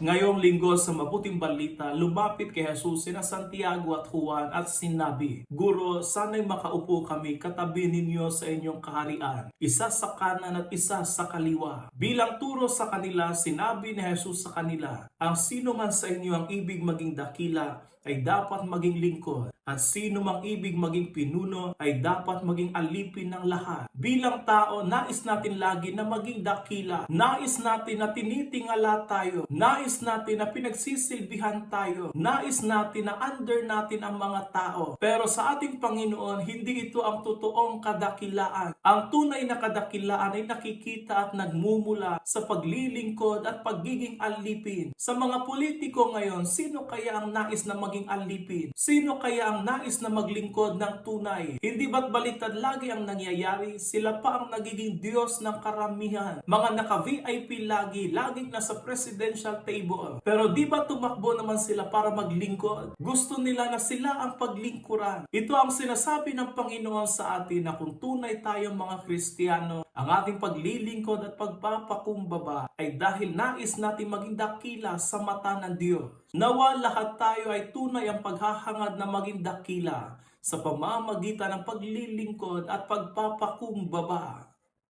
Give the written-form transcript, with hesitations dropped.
Ngayong linggo sa Mabuting Balita, lumapit kay Jesus sina Santiago at Juan at sinabi, Guro, sana'y makaupo kami katabi ninyo sa inyong kaharian, isa sa kanan at isa sa kaliwa. Bilang turo sa kanila, sinabi ni Jesus sa kanila, ang sino man sa inyo ang ibig maging dakila ay dapat maging lingkod, at sino mang ibig maging pinuno ay dapat maging alipin ng lahat. Bilang tao, nais natin lagi na maging dakila. Nais natin na tinitingala tayo. Nais natin na pinagsisilbihan tayo. Nais natin na under natin ang mga tao. Pero sa ating Panginoon, hindi ito ang totoong kadakilaan. Ang tunay na kadakilaan ay nakikita at nagmumula sa paglilingkod at pagiging alipin. Sa mga politiko ngayon, sino kaya ang nais na maging alipin? Sino kaya ang nais na maglingkod ng tunay? Hindi ba't baliktad lagi ang nangyayari? Sila pa ang nagiging Diyos ng karamihan. Mga naka-VIP laging nasa presidential table. Pero di ba tumakbo naman sila para maglingkod? Gusto nila na sila ang paglingkuran. Ito ang sinasabi ng Panginoon sa atin na kung tunay tayong mga Kristiyano, ang ating paglilingkod at pagpapakumbaba ay dahil nais natin maging dakila sa mata ng Diyos. Nawa lahat tayo ay tunay ang paghahangad na maging dakila sa pamamagitan ng paglilingkod at pagpapakumbaba.